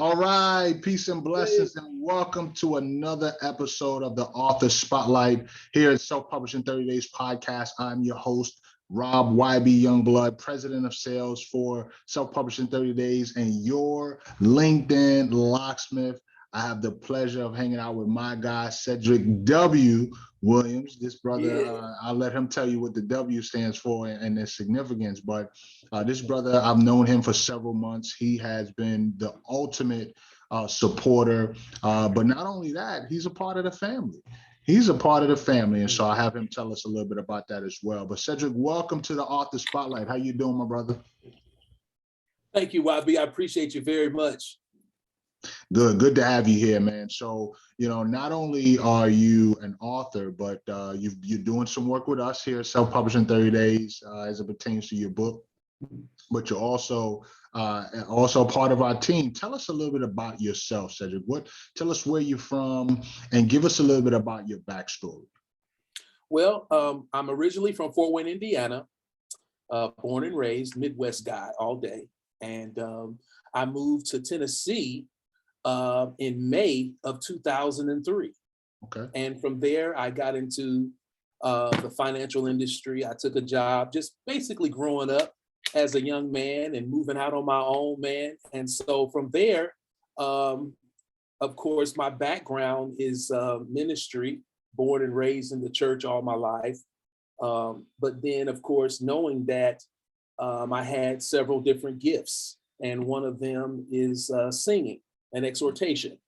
All right, peace and blessings, and welcome to another episode of the Author Spotlight here at Self-Publishing 30 Days Podcast. I'm your host, Rob YB Youngblood, President of Sales for Self-Publishing 30 Days, and your LinkedIn locksmith. I have the pleasure of hanging out with my guy, Cedric W. Williams. This brother, I'll let him tell you what the W stands for and its significance, but this brother, I've known him for several months. He has been the ultimate supporter, but not only that, he's a part of the family. He's a part of the family, and so I have him tell us a little bit about that as well. But Cedric, welcome to the Author Spotlight. How you doing, my brother? Thank you, YB. I appreciate you very much. Good to have you here, man. So, not only are you an author, but you're doing some work with us here at Self-Publishing 30 Days as it pertains to your book, but you're also part of our team. Tell us a little bit about yourself, Cedric. Tell us where you're from and give us a little bit about your backstory. Well, I'm originally from Fort Wayne, Indiana, born and raised, Midwest guy all day. And I moved to Tennessee in May of 2003. Okay. And from there, I got into the financial industry. I took a job just basically growing up as a young man and moving out on my own, man. And so from there, of course, my background is ministry, born and raised in the church all my life. But then, of course, knowing that I had several different gifts, and one of them is singing and exhortation.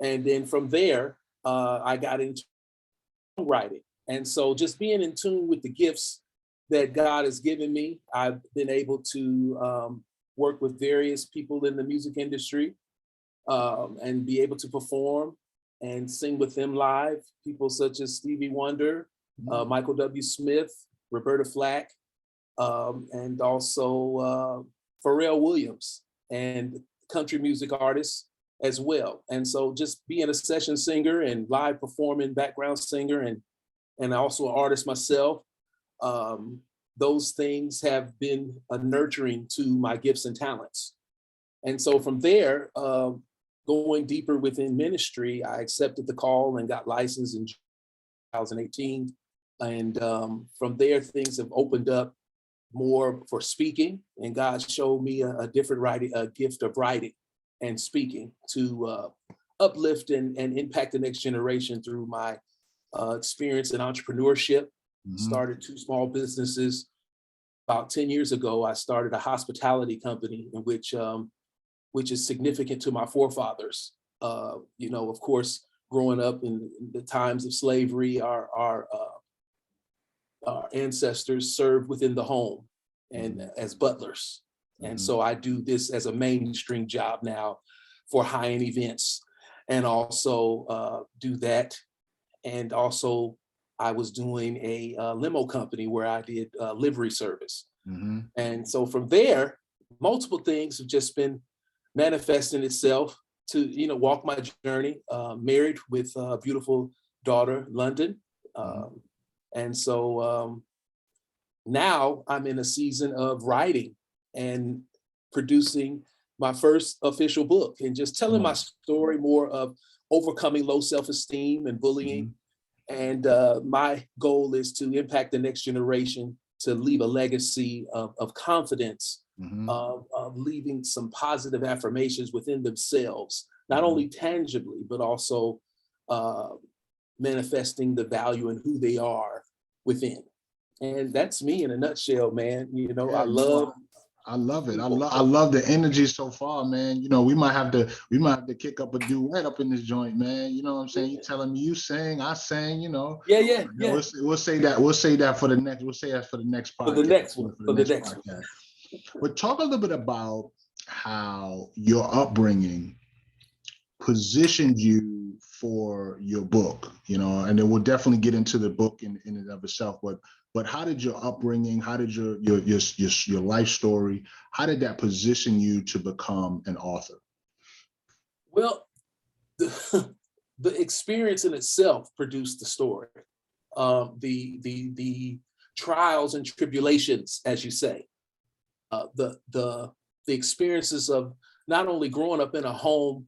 And then from there, I got into writing. And so just being in tune with the gifts that God has given me, I've been able to work with various people in the music industry and be able to perform and sing with them live. People such as Stevie Wonder, Michael W. Smith, Roberta Flack, and also Pharrell Williams, and country music artists as well. And so just being a session singer and live performing background singer and also an artist myself, those things have been nurturing to my gifts and talents. And so from there, going deeper within ministry, I accepted the call and got licensed in 2018. And from there, things have opened up more for speaking, and God showed me a gift of writing and speaking to uplift and impact the next generation through my experience in entrepreneurship. Started 2 small businesses. About 10 years ago, I started a hospitality company, in which is significant to my forefathers. Of course, growing up in the times of slavery, our ancestors served within the home and as butlers. And so I do this as a mainstream job now for high-end events, and also do that. And also I was doing a limo company where I did livery service. And so from there, multiple things have just been manifesting itself to, walk my journey, married with a beautiful daughter, London. And so now I'm in a season of writing and producing my first official book, and just telling my story more of overcoming low self-esteem and bullying. And my goal is to impact the next generation, to leave a legacy of confidence, of leaving some positive affirmations within themselves, not only tangibly, but also manifesting the value in who they are within. And that's me in a nutshell, man. I love it. I love the energy so far, man. We might have to kick up a duet up in this joint, man. You know what I'm saying? You telling me you sing, I sing. Yeah. We'll say that for the next. We'll say that for the next podcast. For the next one. But talk a little bit about how your upbringing positioned you for your book, and then we'll definitely get into the book in and of itself. But how did your upbringing, how did your life story, how did that position you to become an author? Well, the experience in itself produced the story. The trials and tribulations, as you say, the experiences of not only growing up in a home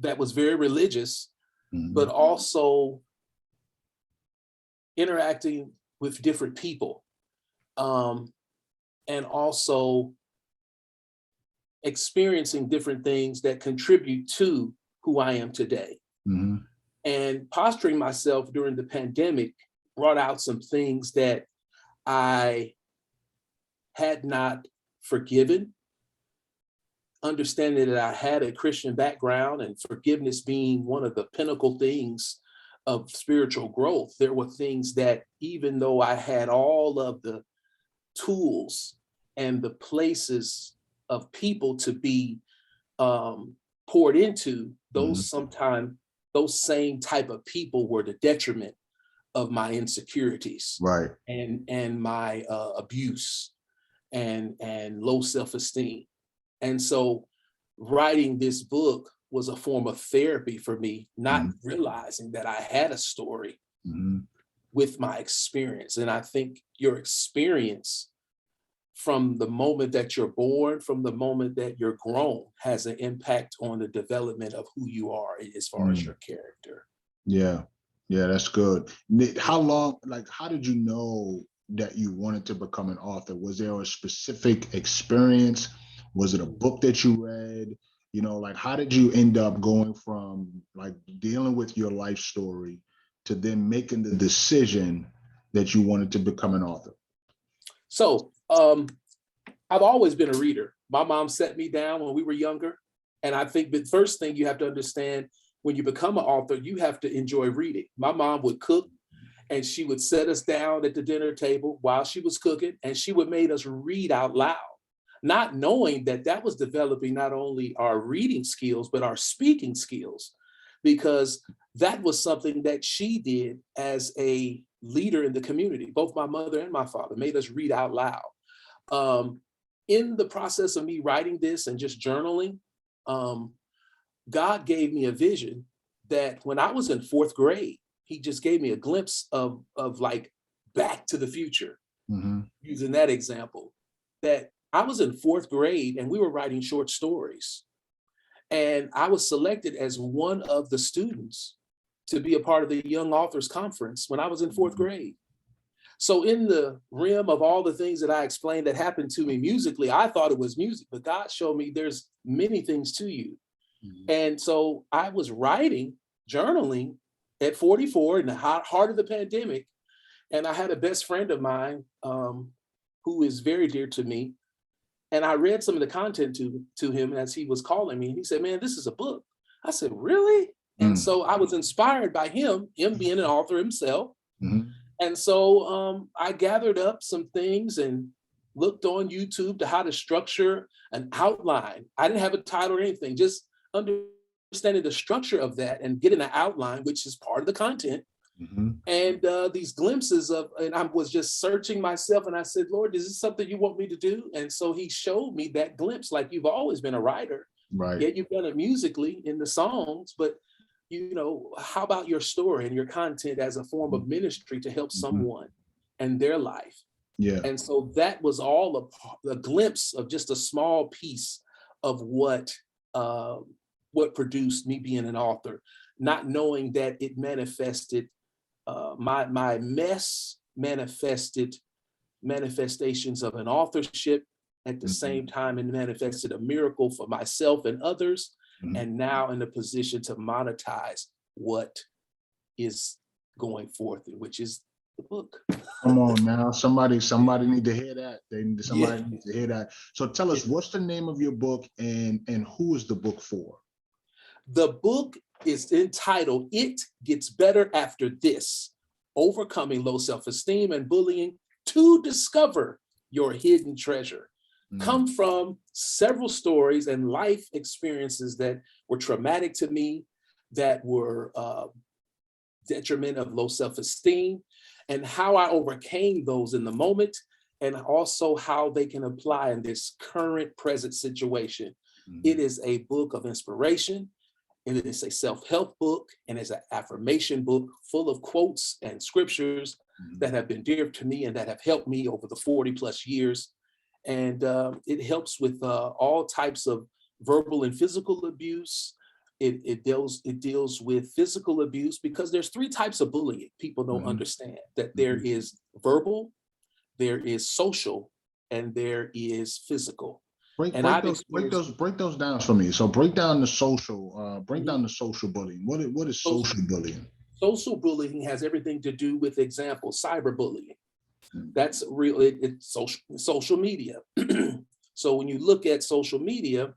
that was very religious, Mhm. but also interacting with different people, and also experiencing different things that contribute to who I am today. Mhm. And posturing myself during the pandemic brought out some things that I had not forgiven, understanding that I had a Christian background and forgiveness being one of the pinnacle things of spiritual growth. There were things that, even though I had all of the tools and the places of people to be poured into, Mhm. those same type of people were the detriment of my insecurities Right. and my abuse and low self-esteem. And so writing this book was a form of therapy for me, not Mhm. realizing that I had a story Mhm. with my experience. And I think your experience from the moment that you're born, from the moment that you're grown, has an impact on the development of who you are as far as Mm. your character. Yeah. Yeah, that's good. How long, like, how did you know that you wanted to become an author? Was there a specific experience? Was it a book that you read? You know, like, how did you end up going from like dealing with your life story to then making the decision that you wanted to become an author? So I've always been a reader. My mom set me down when we were younger. And I think the first thing you have to understand, when you become an author, you have to enjoy reading. My mom would cook and she would set us down at the dinner table while she was cooking, and she would make us read out loud, not knowing that that was developing not only our reading skills, but our speaking skills, because that was something that she did as a leader in the community. Both my mother and my father made us read out loud. Um, in the process of me writing this and just journaling, um, God gave me a vision that when I was in fourth grade, he just gave me a glimpse of like Back to the Future, Mhm. using that example, that I was in fourth grade and we were writing short stories. And I was selected as one of the students to be a part of the Young Authors Conference when I was in fourth grade. So in the realm of all the things that I explained that happened to me musically, I thought it was music, but God showed me there's many things to you. Mhm. And so I was writing, journaling at 44 in the heart of the pandemic. And I had a best friend of mine who is very dear to me. And I read some of the content to him as he was calling me. And he said, "Man, this is a book." I said, "Really?" And Mm. so I was inspired by him being an author himself. Mhm. And so I gathered up some things and looked on YouTube to how to structure an outline. I didn't have a title or anything, just understanding the structure of that and getting an outline, which is part of the content. Mhm. And these glimpses of, and I was just searching myself and I said, "Lord, is this something you want me to do?" And so he showed me that glimpse, like, you've always been a writer. Right. Yeah, you've done it musically in the songs, but how about your story and your content as a form of ministry to help Mhm. someone and their life? Yeah. And so that was all a glimpse of just a small piece of uh, what produced me being an author, not knowing that it manifested my mess manifested manifestations of an authorship at the Mhm. same time, and manifested a miracle for myself and others, Mhm. and now in a position to monetize what is going forth, which is the book. Come on now, somebody need to hear that. Yeah. Somebody needs to hear that. So tell Yeah. us, what's the name of your book, and who is the book for? The book is entitled "It Gets Better After This: Overcoming Low Self-Esteem and Bullying to Discover Your Hidden Treasure." Mm. Come from several stories and life experiences that were traumatic to me, that were detriment of low self-esteem, and how I overcame those in the moment, and also how they can apply in this current present situation. It Mhm. is a book of inspiration. It is a self-help book, and it's an affirmation book full of quotes and scriptures Mhm. that have been dear to me and that have helped me over the 40 plus years. And it helps with all types of verbal and physical abuse. It deals with physical abuse, because there's three types of bullying. People don't understand that there is verbal, there is social, and there is physical. Break those down for me. So break down the social bullying. What is social bullying? Social bullying has everything to do with, example, cyberbullying. That's real. It's social media. So when you look at social media,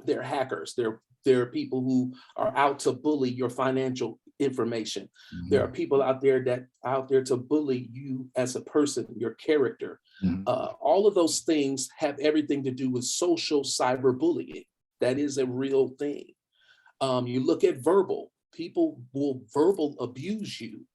they're hackers. There are people who are out to bully your financial information. There are people out there to bully you as a person, your character. All of those things have everything to do with social cyberbullying. That is a real thing. You look at verbal. People will verbal abuse you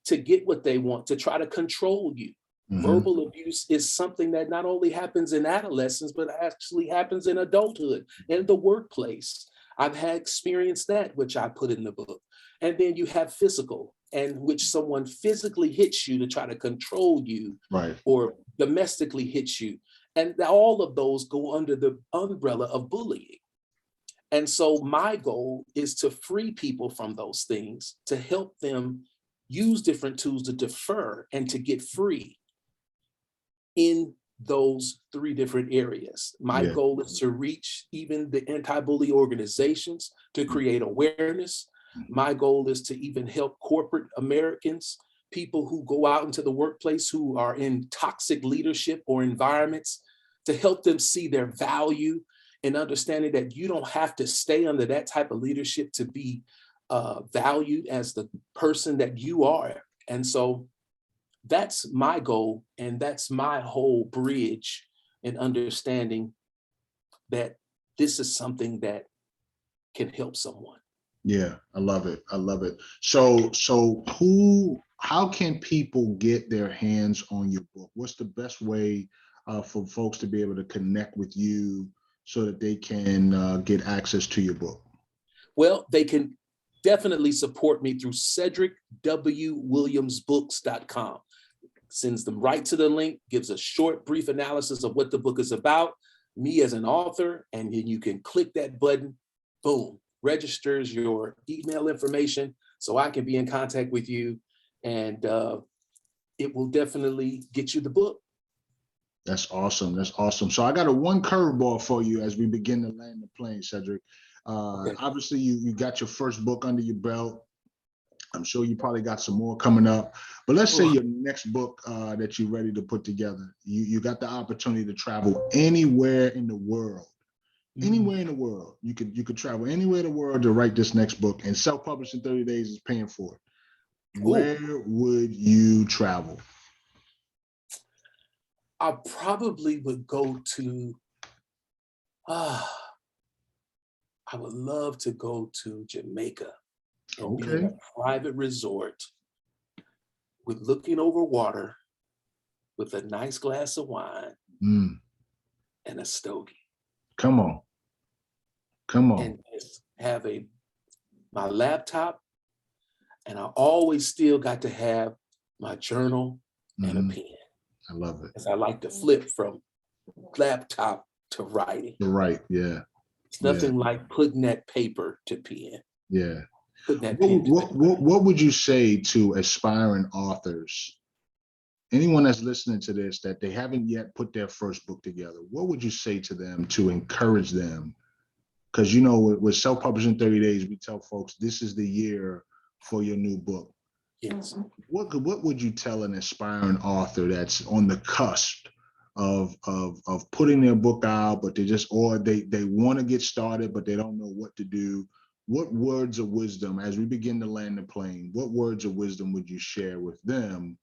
to get what they want, to try to control you. Verbal abuse is something that not only happens in adolescence, but actually happens in adulthood, in the workplace. I've had experienced that, which I put in the book. And then you have physical, and which someone physically hits you to try to control you, right, or domestically hits you. And all of those go under the umbrella of bullying. And so my goal is to free people from those things, to help them use different tools to defer and to get free in those three different areas. My goal is to reach even the anti-bully organizations to create awareness. My goal is to even help corporate Americans, people who go out into the workplace who are in toxic leadership or environments, to help them see their value and understanding that you don't have to stay under that type of leadership to be valued as the person that you are. And so that's my goal, and that's my whole bridge in understanding that this is something that can help someone. Yeah, I love it. I love it. So how can people get their hands on your book? What's the best way for folks to be able to connect with you so that they can get access to your book? Well, they can definitely support me through CedricWWilliamsbooks.com. Sends them right to the link, gives a short, brief analysis of what the book is about, me as an author, and then you can click that button, boom, registers your email information so I can be in contact with you, and it will definitely get you the book. That's awesome. That's awesome. So I got a one curveball for you as we begin to land the plane, Cedric. Okay. Obviously, you got your first book under your belt. I'm sure you probably got some more coming up, but let's say your next book that you're ready to put together, you got the opportunity to travel anywhere in the world. Anywhere in the world, you could travel anywhere in the world to write this next book, and self-published in 30 days is paying for it. Where would you travel? I probably would go to, I would love to go to Jamaica and be in a private resort with looking over water with a nice glass of wine and a stogie. Come on. And just have my laptop, and I always still got to have my journal and a pen. I love it. Because I like to flip from laptop to writing. To write, yeah. It's nothing like putting that paper to pen. Yeah. What would you say to aspiring authors, anyone that's listening to this, that they haven't yet put their first book together? What would you say to them to encourage them? Because, you know, with self-published in 30 days, we tell folks this is the year for your new book. Yes. What would you tell an aspiring author that's on the cusp of putting their book out, but they want to get started, but they don't know what to do? What words of wisdom, as we begin to land the plane, what words of wisdom would you share with them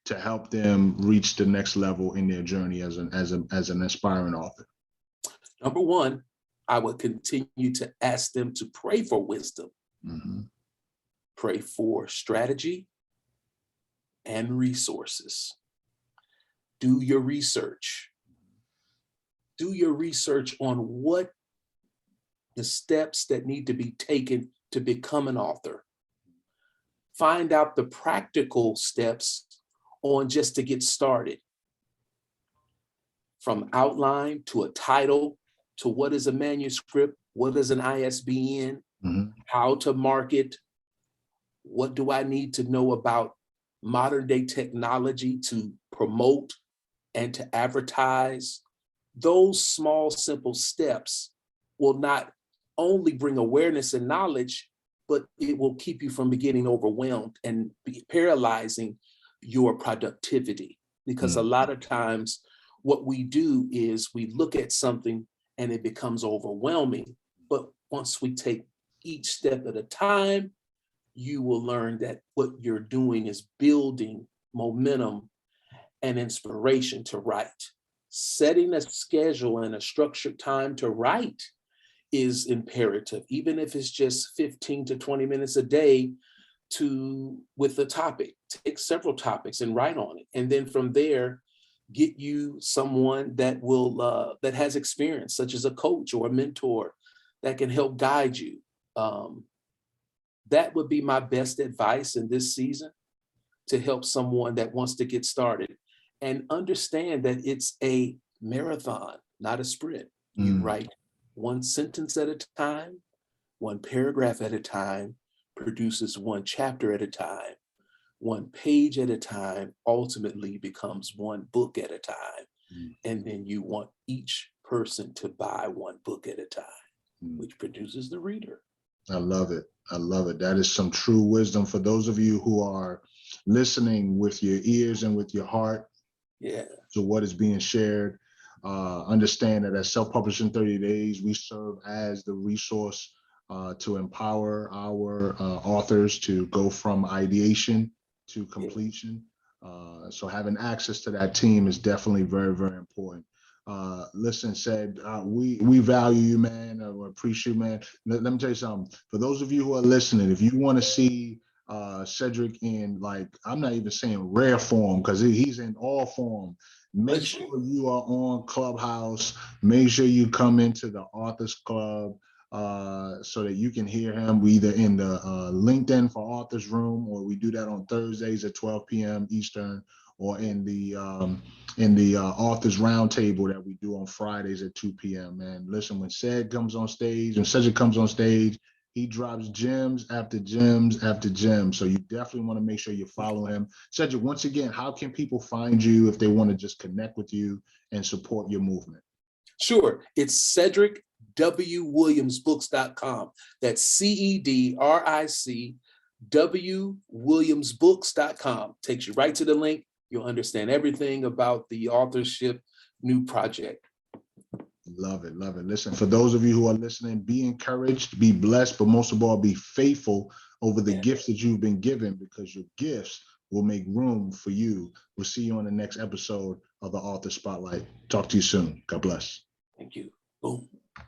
to help them reach the next level in their journey as an aspiring author? Number one, I would continue to ask them to pray for wisdom. Pray for strategy and resources. Do your research. Do your research on what the steps that need to be taken to become an author. Find out the practical steps on just to get started. From outline to a title to what is a manuscript, what is an ISBN, Mhm. how to market, what do I need to know about modern day technology to promote and to advertise. Those small, simple steps will not only bring awareness and knowledge, but it will keep you from getting overwhelmed and be paralyzing your productivity. Because a lot of times what we do is we look at something and it becomes overwhelming. But once we take each step at a time, you will learn that what you're doing is building momentum and inspiration to write. Setting a schedule and a structured time to write is imperative, even if it's just 15 to 20 minutes a day with the topic. Take several topics and write on it. And then from there, get you someone that will that has experience, such as a coach or a mentor that can help guide you. That would be my best advice in this season, to help someone that wants to get started and understand that it's a marathon, not a sprint. You write one sentence at a time, one paragraph at a time, produces one chapter at a time, one page at a time, ultimately becomes one book at a time. And then you want each person to buy one book at a time, which produces the reader. I love it. I love it. That is some true wisdom for those of you who are listening with your ears and with your heart to what is being shared. Understand that at Self-Publishing 30 Days, we serve as the resource to empower our authors to go from ideation to completion. So having access to that team is definitely very, very important. Listen, Ced, we value you, man. I appreciate you, man. Let me tell you something. For those of you who are listening, if you want to see Cedric in, like, I'm not even saying rare form, because he's in all form, make sure you are on Clubhouse. Make sure you come into the Authors Club so that you can hear him. We either in the LinkedIn for Authors Room, or we do that on Thursdays at 12 p.m. Eastern, or in the Authors Roundtable that we do on Fridays at 2 p.m. Man, listen, when Cedric comes on stage, he drops gems after gems after gems. So you definitely want to make sure you follow him. Cedric, once again, how can people find you if they want to just connect with you and support your movement? Sure. It's Cedric W Williamsbooks.com. That's CEDRIC W Williamsbooks.com. Takes you right to the link. You'll understand everything about the authorship new project. Love it. Love it. Listen, for those of you who are listening, be encouraged, be blessed, but most of all, be faithful over the gifts that you've been given, because your gifts will make room for you. We'll see you on the next episode of the Author Spotlight. Talk to you soon. God bless. Thank you. Boom.